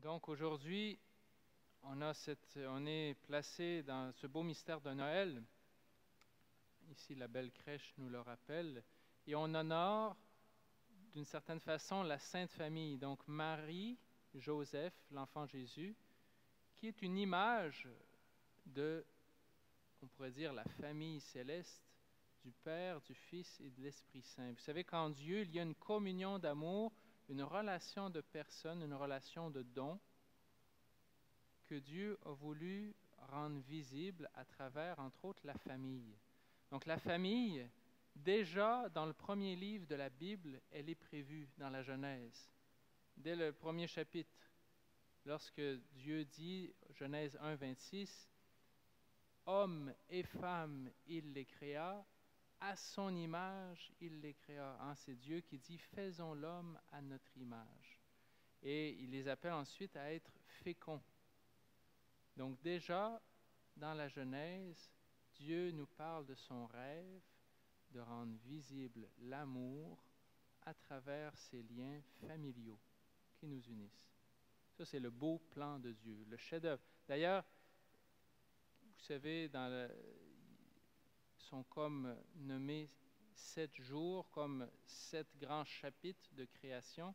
Donc aujourd'hui, on est placé dans ce beau mystère de Noël. Ici, la belle crèche nous le rappelle. Et on honore d'une certaine façon la Sainte Famille. Donc Marie, Joseph, l'enfant Jésus, qui est une image de, on pourrait dire, la famille céleste du Père, du Fils et de l'Esprit Saint. Vous savez qu'en Dieu, il y a une communion d'amour, une relation de personnes, une relation de dons que Dieu a voulu rendre visible à travers, entre autres, la famille. Donc la famille, déjà dans le premier livre de la Bible, elle est prévue dans la Genèse. Dès le premier chapitre, lorsque Dieu dit, Genèse 1, 26, « Hommes et femmes, il les créa, à son image, il les créa. » C'est Dieu qui dit, « Faisons l'homme à notre image. » Et il les appelle ensuite à être féconds. Donc déjà, dans la Genèse, Dieu nous parle de son rêve de rendre visible l'amour à travers ces liens familiaux qui nous unissent. Ça, c'est le beau plan de Dieu, le chef-d'œuvre. D'ailleurs, vous savez, sont comme nommés 7 jours, comme 7 grands chapitres de création.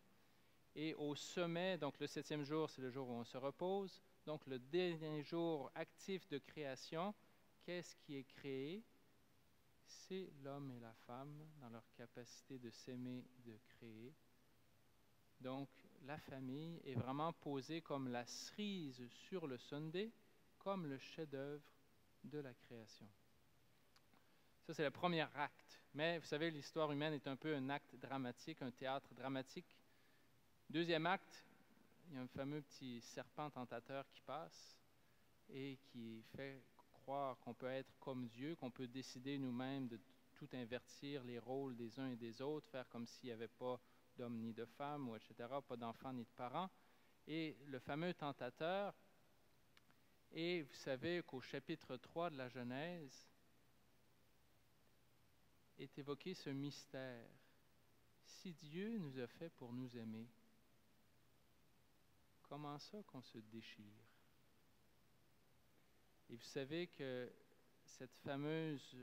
Et au sommet, donc le 7e jour, c'est le jour où on se repose. Donc le dernier jour actif de création, qu'est-ce qui est créé? C'est l'homme et la femme dans leur capacité de s'aimer, de créer. Donc la famille est vraiment posée comme la cerise sur le sundae, comme le chef-d'œuvre de la création. Ça, c'est le premier acte. Mais vous savez, l'histoire humaine est un peu un acte dramatique, un théâtre dramatique. Deuxième acte, il y a un fameux petit serpent tentateur qui passe et qui fait croire qu'on peut être comme Dieu, qu'on peut décider nous-mêmes de tout invertir les rôles des uns et des autres, faire comme s'il n'y avait pas d'homme ni de femme, ou etc., pas d'enfants ni de parents. Et le fameux tentateur, et vous savez qu'au chapitre 3 de la Genèse, est évoqué ce mystère. Si Dieu nous a fait pour nous aimer, comment ça qu'on se déchire? Et vous savez que cette fameuse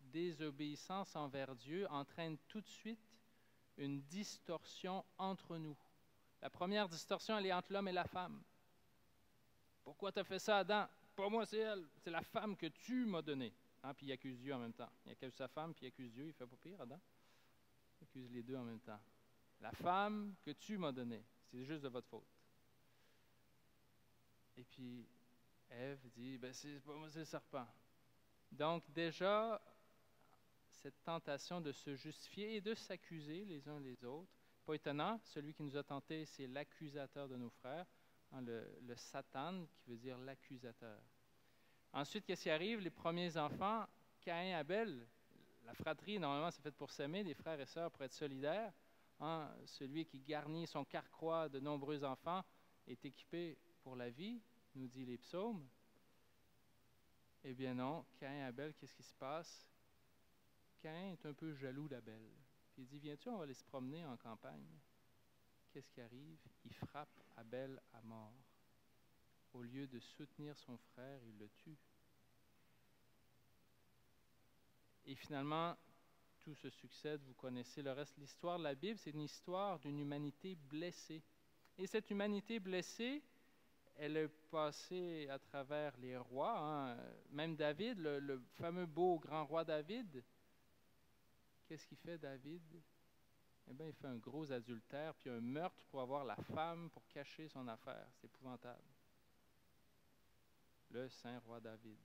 désobéissance envers Dieu entraîne tout de suite une distorsion entre nous. La première distorsion, elle est entre l'homme et la femme. Pourquoi tu as fait ça, Adam? Pas moi, c'est elle. C'est la femme que tu m'as donnée. Puis il accuse Dieu en même temps. Il accuse sa femme, puis il accuse Dieu. Il fait pas pire, Adam. Il accuse les deux en même temps. La femme que tu m'as donnée, c'est juste de votre faute. Et puis, Ève dit, c'est pas moi, c'est le serpent. Donc déjà, cette tentation de se justifier et de s'accuser les uns les autres. Pas étonnant, celui qui nous a tentés, c'est l'accusateur de nos frères, le Satan, qui veut dire l'accusateur. Ensuite, qu'est-ce qui arrive? Les premiers enfants, Caïn et Abel, la fratrie, normalement, c'est fait pour s'aimer, des frères et sœurs, pour être solidaires. Celui qui garnit son carquois de nombreux enfants est équipé pour la vie, nous dit les psaumes. Eh bien non, Caïn et Abel, qu'est-ce qui se passe? Caïn est un peu jaloux d'Abel. Puis il dit, viens-tu, on va aller se promener en campagne. Qu'est-ce qui arrive? Il frappe Abel à mort. Au lieu de soutenir son frère, il le tue. Et finalement, tout se succède, vous connaissez le reste de l'histoire de la Bible, c'est une histoire d'une humanité blessée. Et cette humanité blessée, elle est passée à travers les rois, même David, le fameux beau grand roi David. Qu'est-ce qu'il fait, David? Eh bien, il fait un gros adultère, puis un meurtre pour avoir la femme, pour cacher son affaire. C'est épouvantable. Le saint roi David.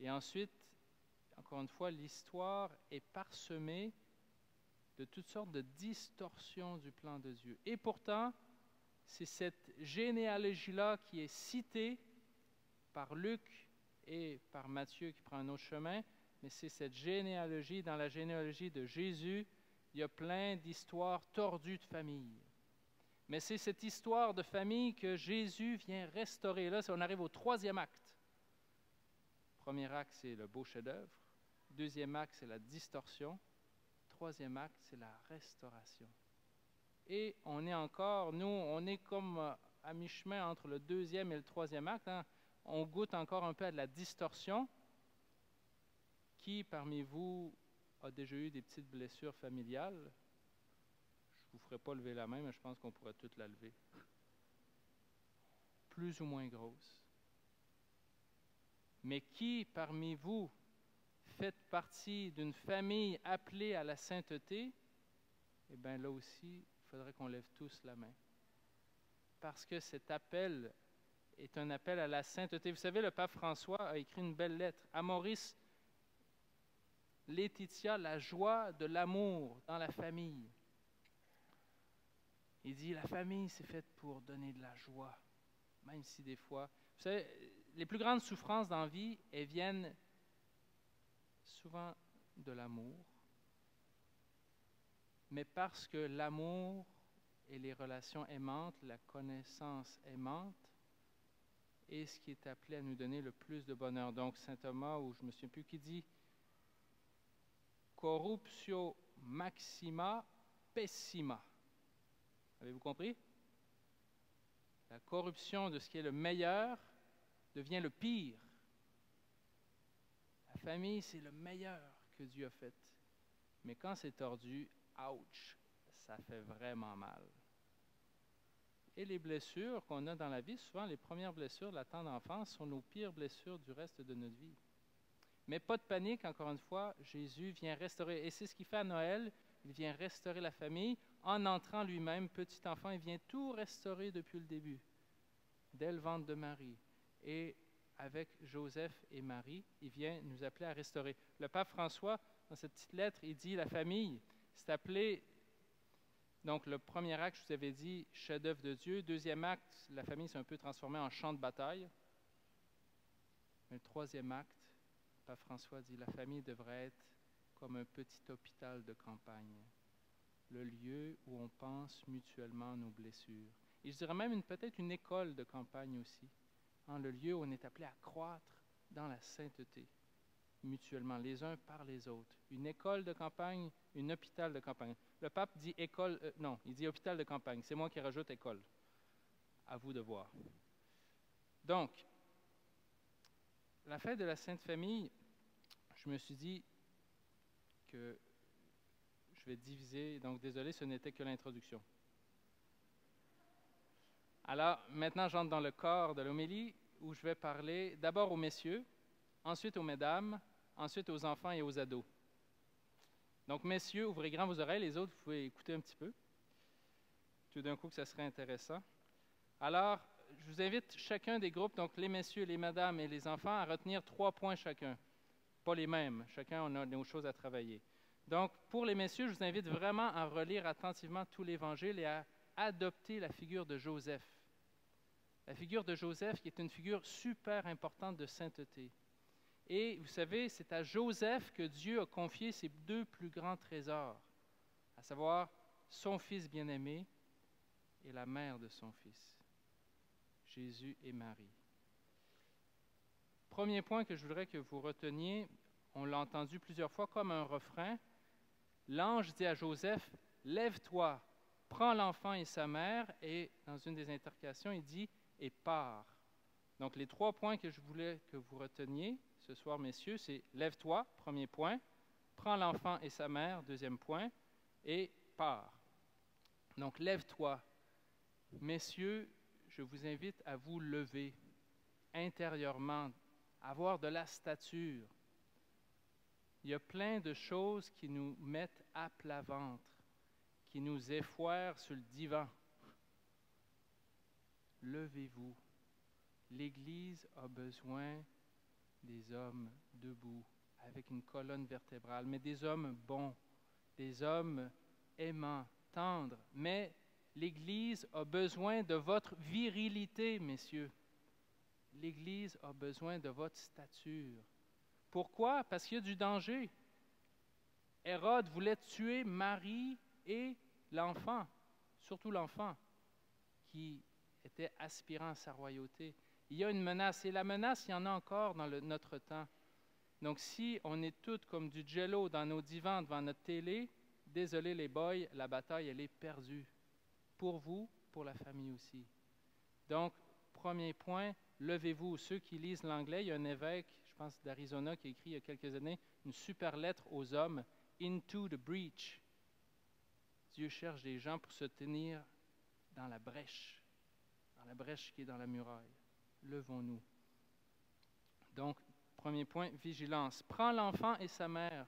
Et ensuite, encore une fois, l'histoire est parsemée de toutes sortes de distorsions du plan de Dieu. Et pourtant, c'est cette généalogie-là qui est citée par Luc et par Matthieu qui prend un autre chemin, mais c'est cette généalogie, dans la généalogie de Jésus, il y a plein d'histoires tordues de famille. Mais c'est cette histoire de famille que Jésus vient restaurer. Là, on arrive au 3e acte. Premier acte, c'est le beau chef-d'œuvre. 2e acte, c'est la distorsion. 3e acte, c'est la restauration. et on est encore, nous, on est comme à mi-chemin entre le deuxième et le troisième acte. Hein. On goûte encore un peu à de la distorsion. Qui parmi vous a déjà eu des petites blessures familiales? Je ne vous ferai pas lever la main, mais je pense qu'on pourrait toutes la lever. Plus ou moins grosses. Mais qui parmi vous fait partie d'une famille appelée à la sainteté? Eh bien là aussi, il faudrait qu'on lève tous la main. Parce que cet appel est un appel à la sainteté. Vous savez, le pape François a écrit une belle lettre. Amoris Laetitia, la joie de l'amour dans la famille. Il dit, la famille, c'est faite pour donner de la joie. Même si des fois... Vous savez, les plus grandes souffrances dans la vie, elles viennent souvent de l'amour. Mais parce que l'amour et les relations aimantes, la connaissance aimante, est ce qui est appelé à nous donner le plus de bonheur. Donc, saint Thomas, ou je ne me souviens plus qui dit, corruptio maxima pessima. Avez-vous compris? La corruption de ce qui est le meilleur devient le pire. La famille, c'est le meilleur que Dieu a fait. Mais quand c'est tordu, ouch, ça fait vraiment mal. Et les blessures qu'on a dans la vie, souvent les premières blessures de la tendre enfance sont nos pires blessures du reste de notre vie. Mais pas de panique, encore une fois, Jésus vient restaurer. Et c'est ce qu'il fait à Noël, il vient restaurer la famille. En entrant lui-même, petit enfant, il vient tout restaurer depuis le début, dès le ventre de Marie. Et avec Joseph et Marie, il vient nous appeler à restaurer. Le pape François, dans cette petite lettre, il dit, la famille, c'est appelé, donc le premier acte, je vous avais dit, chef-d'œuvre de Dieu. Deuxième acte, la famille s'est un peu transformée en champ de bataille. Mais le troisième acte, le pape François dit, la famille devrait être comme un petit hôpital de campagne, le lieu où on pense mutuellement nos blessures. Et je dirais même peut-être une école de campagne aussi, hein, le lieu où on est appelé à croître dans la sainteté, mutuellement, les uns par les autres. Une école de campagne, un hôpital de campagne. Le pape dit école, non, il dit hôpital de campagne. C'est moi qui rajoute école. À vous de voir. Donc, la fête de la Sainte Famille, je me suis dit que je vais diviser, donc désolé, ce n'était que l'introduction. Alors, maintenant, j'entre dans le corps de l'homélie où je vais parler d'abord aux messieurs, ensuite aux mesdames, ensuite aux enfants et aux ados. Donc, messieurs, ouvrez grand vos oreilles, les autres, vous pouvez écouter un petit peu. Tout d'un coup, que ça serait intéressant. Alors, je vous invite chacun des groupes, donc les messieurs, les madames et les enfants, à retenir 3 points chacun. Pas les mêmes, chacun on a nos choses à travailler. Donc, pour les messieurs, je vous invite vraiment à relire attentivement tout l'Évangile et à adopter la figure de Joseph. La figure de Joseph qui est une figure super importante de sainteté. Et vous savez, c'est à Joseph que Dieu a confié ses 2 plus grands trésors, à savoir son fils bien-aimé et la mère de son fils, Jésus et Marie. Premier point que je voudrais que vous reteniez, on l'a entendu plusieurs fois comme un refrain. L'ange dit à Joseph, « Lève-toi, prends l'enfant et sa mère » et dans une des intercalations, il dit « et pars ». Donc les 3 points que je voulais que vous reteniez ce soir, messieurs, c'est « Lève-toi », premier point, « Prends l'enfant et sa mère », deuxième point, et « Pars ». Donc lève-toi. Messieurs, je vous invite à vous lever intérieurement, avoir de la stature. Il y a plein de choses qui nous mettent à plat ventre, qui nous effoirent sur le divan. Levez-vous. L'Église a besoin des hommes debout, avec une colonne vertébrale, mais des hommes bons, des hommes aimants, tendres. Mais l'Église a besoin de votre virilité, messieurs. L'Église a besoin de votre stature. Pourquoi? Parce qu'il y a du danger. Hérode voulait tuer Marie et l'enfant, surtout l'enfant, qui était aspirant à sa royauté. Il y a une menace, et la menace, il y en a encore dans notre temps. Donc, si on est tous comme du jello dans nos divans devant notre télé, désolé les boys, la bataille, elle est perdue. pour vous, pour la famille aussi. Donc, premier point, levez-vous. Ceux qui lisent l'anglais, il y a un évêque, je pense d'Arizona, qui a écrit il y a quelques années une super lettre aux hommes, Into the breach. Dieu cherche des gens pour se tenir dans la brèche qui est dans la muraille. Levons-nous. Donc, premier point, vigilance. Prends l'enfant et sa mère.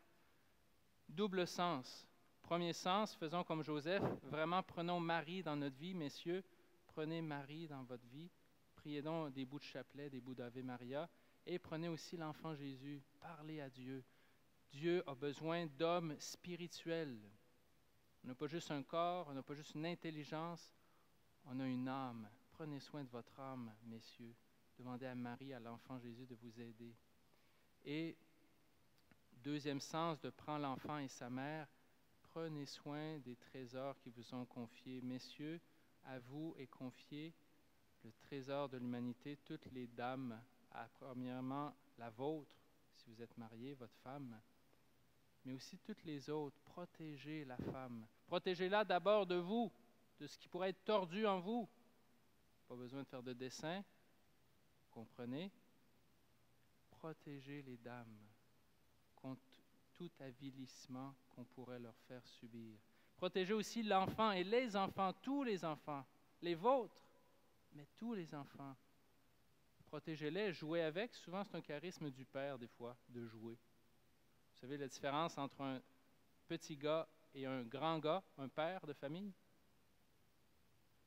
Double sens. Premier sens, faisons comme Joseph, vraiment prenons Marie dans notre vie, messieurs, prenez Marie dans votre vie, priez donc des bouts de chapelet, des bouts d'Ave Maria, et prenez aussi l'enfant Jésus, parlez à Dieu. Dieu a besoin d'hommes spirituels. On n'a pas juste un corps, on n'a pas juste une intelligence, on a une âme. Prenez soin de votre âme, messieurs. Demandez à Marie, à l'enfant Jésus de vous aider. Et deuxième sens de prendre l'enfant et sa mère, prenez soin des trésors qui vous sont confiés. Messieurs, à vous est confié le trésor de l'humanité, toutes les dames, premièrement la vôtre, si vous êtes marié, votre femme, mais aussi toutes les autres. Protégez la femme. Protégez-la d'abord de vous, de ce qui pourrait être tordu en vous. Pas besoin de faire de dessin, comprenez? Protégez les dames contre tout avilissement qu'on pourrait leur faire subir. Protégez aussi l'enfant et les enfants, tous les enfants, les vôtres, mais tous les enfants. Protégez-les, jouez avec. Souvent, c'est un charisme du père, des fois, de jouer. Vous savez la différence entre un petit gars et un grand gars, un père de famille?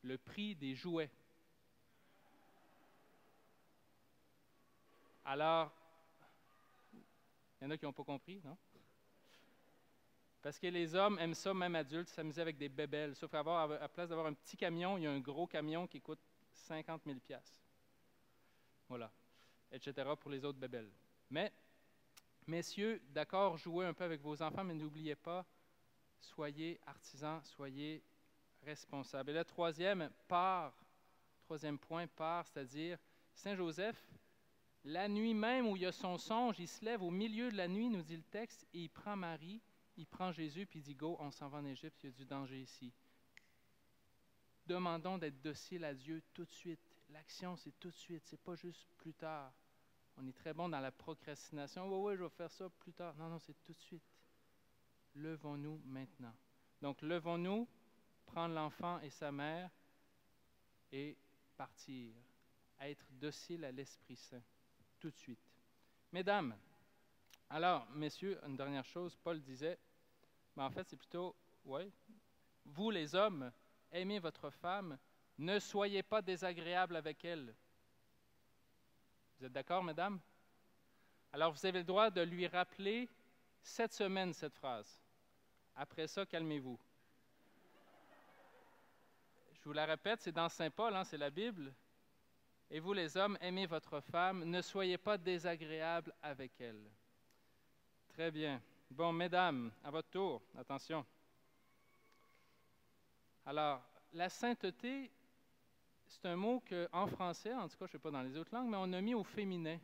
Le prix des jouets. Alors, il y en a qui n'ont pas compris, non? Parce que les hommes aiment ça, même adultes, s'amuser avec des bébelles. Sauf qu'à la place d'avoir un petit camion, il y a un gros camion qui coûte 50 000 $. Voilà, etc. pour les autres bébelles. Mais, messieurs, d'accord, jouez un peu avec vos enfants, mais n'oubliez pas, soyez artisans, soyez responsables. Et le troisième point, c'est-à-dire Saint Joseph, la nuit même où il y a son songe, il se lève au milieu de la nuit, nous dit le texte, et il prend Marie, il prend Jésus, puis il dit, go, on s'en va en Égypte, il y a du danger ici. Demandons d'être dociles à Dieu tout de suite. L'action, c'est tout de suite, c'est pas juste plus tard. On est très bon dans la procrastination. Oui, je vais faire ça plus tard. Non, c'est tout de suite. Levons-nous maintenant. Donc, levons-nous, prendre l'enfant et sa mère et partir. Être docile à l'Esprit Saint, tout de suite. Mesdames, alors, messieurs, une dernière chose, Paul disait, mais en fait, c'est plutôt, vous les hommes, aimez votre femme, ne soyez pas désagréables avec elle. Vous êtes d'accord, mesdames? Alors, vous avez le droit de lui rappeler cette semaine cette phrase. Après ça, calmez-vous. Je vous la répète, c'est dans Saint Paul, c'est la Bible. Et vous, les hommes, aimez votre femme, ne soyez pas désagréables avec elle. Très bien. Bon, mesdames, à votre tour, attention. Alors, la sainteté, c'est un mot qu'en français, en tout cas, je ne sais pas dans les autres langues, mais on a mis au féminin.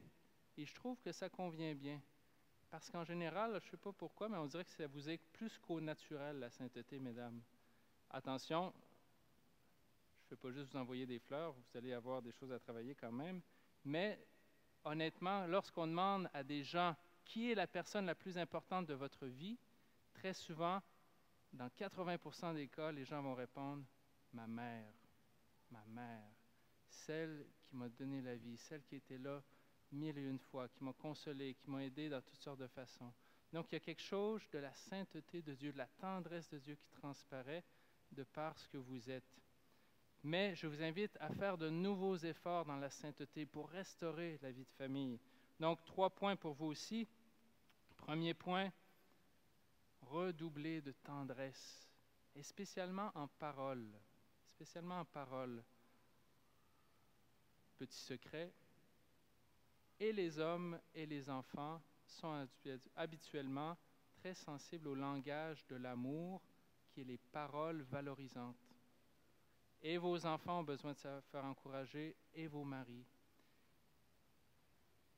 Et je trouve que ça convient bien. Parce qu'en général, je ne sais pas pourquoi, mais on dirait que ça vous est plus qu'au naturel, la sainteté, mesdames. Attention, je ne vais pas juste vous envoyer des fleurs, vous allez avoir des choses à travailler quand même. Mais honnêtement, lorsqu'on demande à des gens qui est la personne la plus importante de votre vie, très souvent, dans 80% des cas, les gens vont répondre « ma mère, celle qui m'a donné la vie, celle qui était là 1001 fois, qui m'a consolé, qui m'a aidé dans toutes sortes de façons. » Donc, il y a quelque chose de la sainteté de Dieu, de la tendresse de Dieu qui transparaît de par ce que vous êtes. Mais je vous invite à faire de nouveaux efforts dans la sainteté pour restaurer la vie de famille. Donc, 3 points pour vous aussi. Premier point, redoubler de tendresse, et spécialement en parole. Spécialement en parole. Petit secret, et les hommes et les enfants sont habituellement très sensibles au langage de l'amour, qui est les paroles valorisantes. Et vos enfants ont besoin de se faire encourager, et vos maris.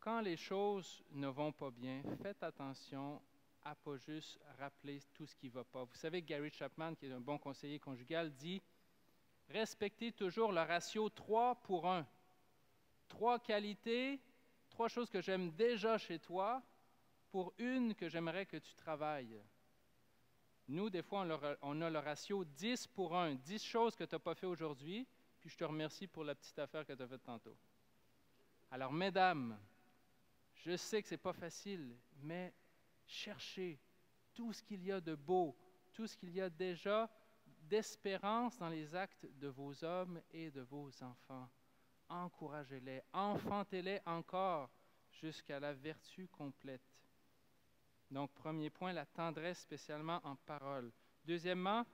Quand les choses ne vont pas bien, faites attention à ne pas juste rappeler tout ce qui ne va pas. Vous savez, Gary Chapman, qui est un bon conseiller conjugal, dit Respectez toujours le ratio 3 pour 1. 3 qualités, 3 choses que j'aime déjà chez toi pour une que j'aimerais que tu travailles. Nous, des fois, on a le ratio 10 pour 1. 10 choses que tu n'as pas fait aujourd'hui, puis je te remercie pour la petite affaire que tu as faite tantôt. Alors, mesdames, je sais que ce n'est pas facile, mais cherchez tout ce qu'il y a de beau, tout ce qu'il y a déjà d'espérance dans les actes de vos hommes et de vos enfants. Encouragez-les, enfantez-les encore jusqu'à la vertu complète. Donc, premier point, la tendresse, spécialement en parole. Deuxièmement,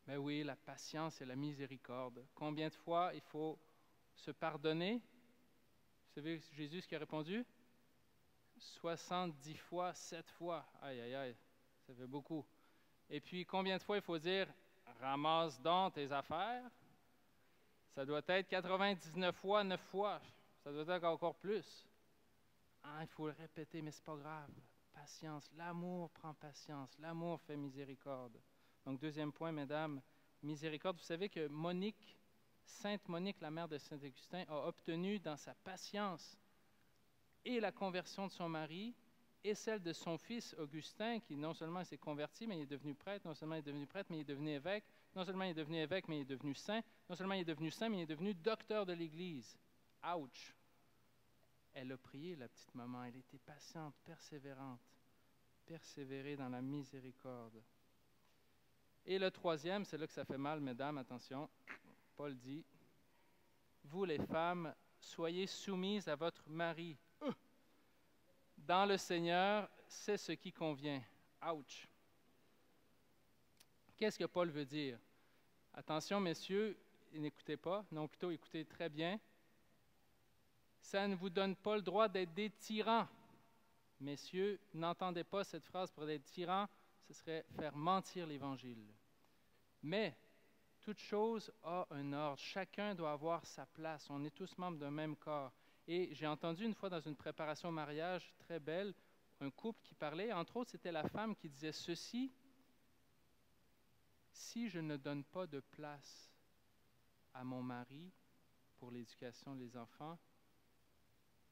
ben oui, la patience et la miséricorde. Combien de fois il faut se pardonner? Vous savez Jésus ce qu'il a répondu? 70 fois, 7 fois. Aïe, aïe, aïe, ça fait beaucoup. Et puis, combien de fois il faut dire « ramasse donc tes affaires » ? Ça doit être 99 fois, 9 fois. Ça doit être encore plus. Ah, il faut le répéter, mais ce n'est pas grave. Patience, l'amour prend patience, l'amour fait miséricorde. Donc, deuxième point, mesdames, miséricorde. Vous savez que Monique, Sainte Monique, la mère de Saint-Augustin, a obtenu dans sa patience et la conversion de son mari et celle de son fils Augustin, qui non seulement s'est converti, mais il est devenu prêtre, non seulement il est devenu prêtre, mais il est devenu évêque, non seulement il est devenu évêque, mais il est devenu saint, non seulement il est devenu saint, mais il est devenu docteur de l'Église. Ouch! Elle a prié, la petite maman, elle était patiente, persévérante, persévérer dans la miséricorde. Et le troisième, c'est là que ça fait mal, mesdames, attention, Paul dit, « Vous les femmes, soyez soumises à votre mari. Dans le Seigneur, c'est ce qui convient. » Ouch! Qu'est-ce que Paul veut dire? Attention, messieurs, n'écoutez pas, non, plutôt écoutez très bien. Ça ne vous donne pas le droit d'être des tyrans. Messieurs, n'entendez pas cette phrase pour être tyran, ce serait faire mentir l'Évangile. Mais, toute chose a un ordre. Chacun doit avoir sa place. On est tous membres d'un même corps. Et j'ai entendu une fois dans une préparation au mariage très belle, un couple qui parlait, entre autres, c'était la femme qui disait ceci: « Si je ne donne pas de place à mon mari pour l'éducation des enfants,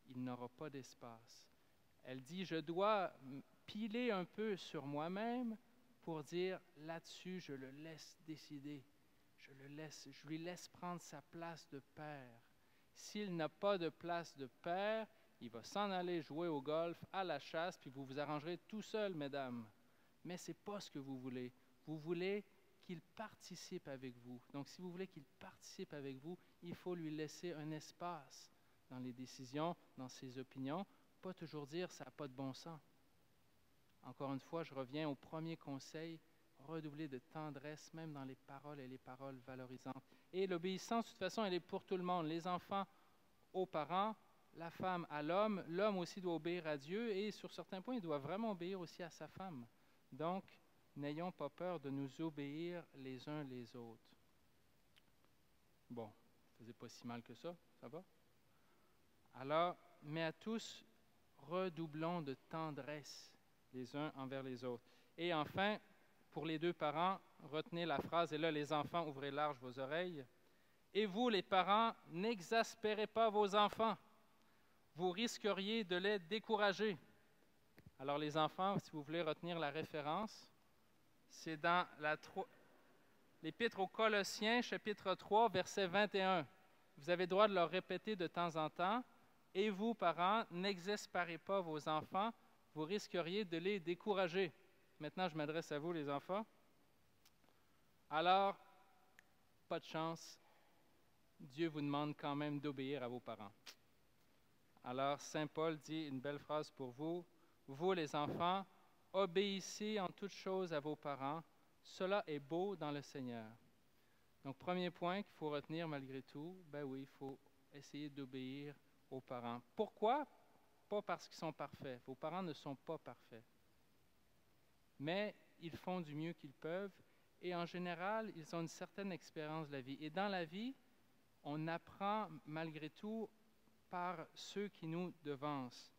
il n'aura pas d'espace. » Elle dit, je dois piler un peu sur moi-même pour dire, là-dessus, je le laisse décider. Je lui laisse prendre sa place de père. S'il n'a pas de place de père, il va s'en aller jouer au golf, à la chasse, puis vous vous arrangerez tout seul, mesdames. Mais ce n'est pas ce que vous voulez. Vous voulez qu'il participe avec vous. Donc, si vous voulez qu'il participe avec vous, il faut lui laisser un espace dans les décisions, dans ses opinions. Pas toujours dire ça n'a pas de bon sens. Encore une fois, je reviens au premier conseil, redoubler de tendresse, même dans les paroles et les paroles valorisantes. Et l'obéissance, de toute façon, elle est pour tout le monde. Les enfants aux parents, la femme à l'homme. L'homme aussi doit obéir à Dieu et sur certains points, il doit vraiment obéir aussi à sa femme. Donc, n'ayons pas peur de nous obéir les uns les autres. Bon, ça faisait pas si mal que ça va? Alors, mais à tous, redoublons de tendresse les uns envers les autres. Et enfin, pour les deux parents, retenez la phrase, et là, les enfants, ouvrez large vos oreilles. Et vous, les parents, n'exaspérez pas vos enfants. Vous risqueriez de les décourager. Alors, les enfants, si vous voulez retenir la référence, c'est dans l'Épître aux Colossiens, chapitre 3, verset 21. Vous avez le droit de leur répéter de temps en temps. Et vous, parents, n'exaspérez pas vos enfants, vous risqueriez de les décourager. Maintenant, je m'adresse à vous, les enfants. Alors, pas de chance, Dieu vous demande quand même d'obéir à vos parents. Alors, Saint Paul dit une belle phrase pour vous. Vous, les enfants, obéissez en toutes choses à vos parents. Cela est beau dans le Seigneur. Donc, premier point qu'il faut retenir malgré tout, ben oui, il faut essayer d'obéir aux parents. Pourquoi? Pas parce qu'ils sont parfaits. Vos parents ne sont pas parfaits. Mais ils font du mieux qu'ils peuvent et en général, ils ont une certaine expérience de la vie. Et dans la vie, on apprend malgré tout par ceux qui nous devancent.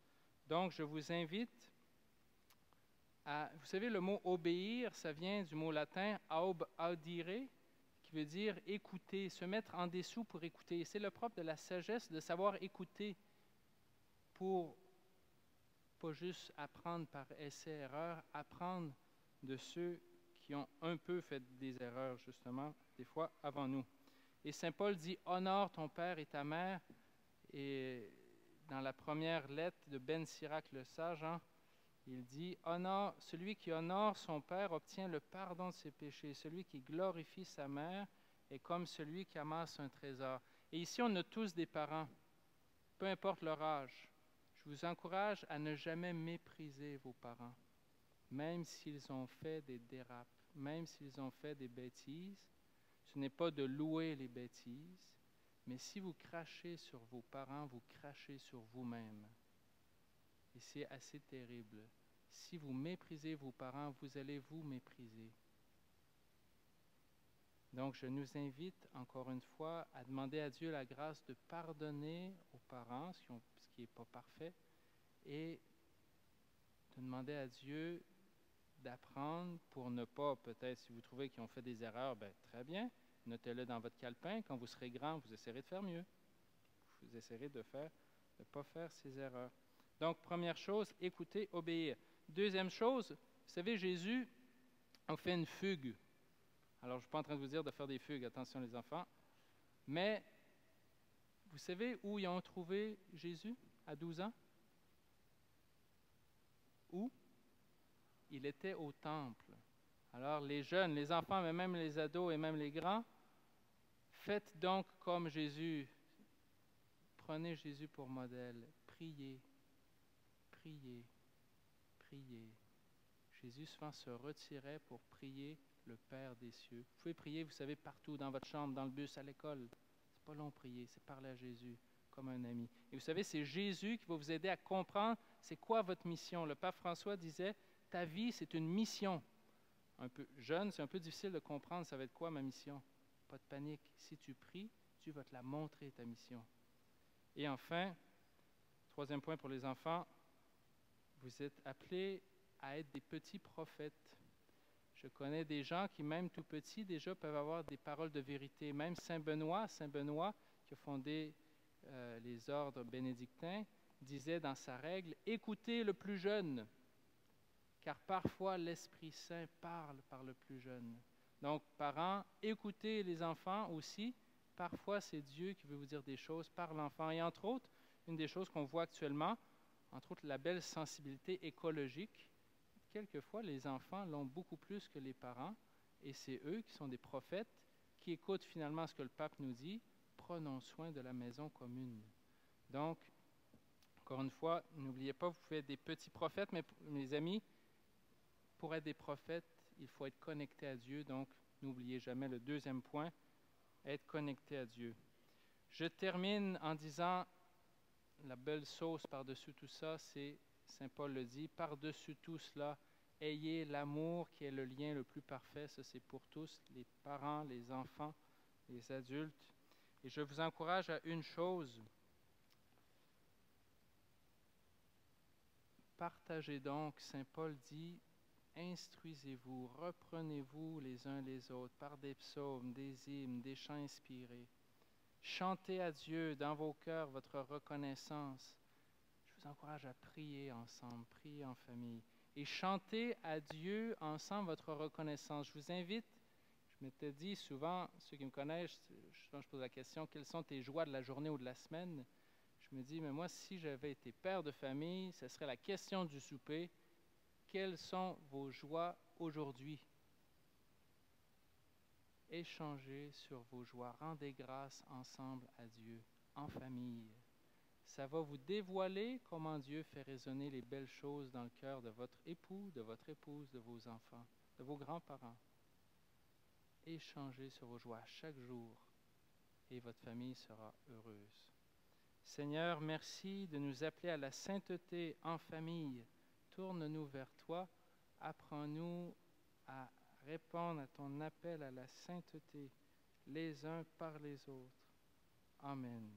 Donc, je vous invite à... Vous savez, le mot « obéir », ça vient du mot latin « audire », qui veut dire écouter, se mettre en dessous pour écouter. C'est le propre de la sagesse de savoir écouter pour pas juste apprendre par essai-erreur, apprendre de ceux qui ont un peu fait des erreurs, justement, des fois avant nous. Et Saint Paul dit « Honore ton père et ta mère ». Et dans la première lettre de Ben Sirac le sage, il dit « Celui qui honore son père obtient le pardon de ses péchés. Celui qui glorifie sa mère est comme celui qui amasse un trésor. » Et ici, on a tous des parents, peu importe leur âge. Je vous encourage à ne jamais mépriser vos parents, même s'ils ont fait des dérapes, même s'ils ont fait des bêtises. Ce n'est pas de louer les bêtises, mais si vous crachez sur vos parents, vous crachez sur vous-même. Et c'est assez terrible. Si vous méprisez vos parents, vous allez vous mépriser. Donc, je nous invite encore une fois à demander à Dieu la grâce de pardonner aux parents, ce qui n'est pas parfait, et de demander à Dieu d'apprendre pour ne pas, peut-être, si vous trouvez qu'ils ont fait des erreurs, bien, très bien, notez-le dans votre calepin. Quand vous serez grand, vous essaierez de faire mieux. Vous essaierez de ne pas faire ces erreurs. Donc, première chose, écouter, obéir. Deuxième chose, vous savez, Jésus a fait une fugue. Alors, je ne suis pas en train de vous dire de faire des fugues, attention les enfants. Mais, vous savez où ils ont trouvé Jésus à 12 ans? Où? Il était au temple. Alors, les jeunes, les enfants, mais même les ados et même les grands, faites donc comme Jésus. Prenez Jésus pour modèle. Priez, priez, priez. Jésus souvent se retirait pour prier le Père des cieux. Vous pouvez prier, vous savez, partout, dans votre chambre, dans le bus, à l'école. C'est pas long prier, c'est parler à Jésus comme un ami. Et vous savez, c'est Jésus qui va vous aider à comprendre c'est quoi votre mission. Le pape François disait, ta vie, c'est une mission. Un peu jeune, c'est un peu difficile de comprendre ça va être quoi ma mission. Pas de panique. Si tu pries, Dieu va te la montrer, ta mission. Et enfin, troisième point pour les enfants, vous êtes appelés à être des petits prophètes. Je connais des gens qui, même tout petits, déjà peuvent avoir des paroles de vérité. Même Saint Benoît qui a fondé les ordres bénédictins, disait dans sa règle, « Écoutez le plus jeune, car parfois l'Esprit Saint parle par le plus jeune. » Donc, parents, écoutez les enfants aussi. Parfois, c'est Dieu qui veut vous dire des choses par l'enfant. Et entre autres, une des choses qu'on voit actuellement, entre autres la belle sensibilité écologique, quelquefois les enfants l'ont beaucoup plus que les parents, et c'est eux qui sont des prophètes, qui écoutent finalement ce que le pape nous dit, prenons soin de la maison commune. Donc, encore une fois, n'oubliez pas, vous pouvez être des petits prophètes, mais mes amis, pour être des prophètes, il faut être connecté à Dieu, donc n'oubliez jamais le deuxième point, être connecté à Dieu. Je termine en disant, la belle sauce par-dessus tout ça, c'est, Saint Paul le dit, par-dessus tout cela, ayez l'amour qui est le lien le plus parfait, ça c'est pour tous, les parents, les enfants, les adultes. Et je vous encourage à une chose, partagez donc, Saint Paul dit, instruisez-vous, reprenez-vous les uns les autres par des psaumes, des hymnes, des chants inspirés. Chantez à Dieu dans vos cœurs votre reconnaissance. Je vous encourage à prier ensemble, prier en famille. Et chantez à Dieu ensemble votre reconnaissance. Je vous invite, je m'étais dit souvent, ceux qui me connaissent, quand je pose la question, quelles sont tes joies de la journée ou de la semaine? Je me dis, mais moi, si j'avais été père de famille, ce serait la question du souper. Quelles sont vos joies aujourd'hui? Échangez sur vos joies, rendez grâce ensemble à Dieu, en famille. Ça va vous dévoiler comment Dieu fait résonner les belles choses dans le cœur de votre époux, de votre épouse, de vos enfants, de vos grands-parents. Échangez sur vos joies chaque jour et votre famille sera heureuse. Seigneur, merci de nous appeler à la sainteté en famille. Tourne-nous vers toi, apprends-nous à répondre à ton appel à la sainteté les uns par les autres. Amen.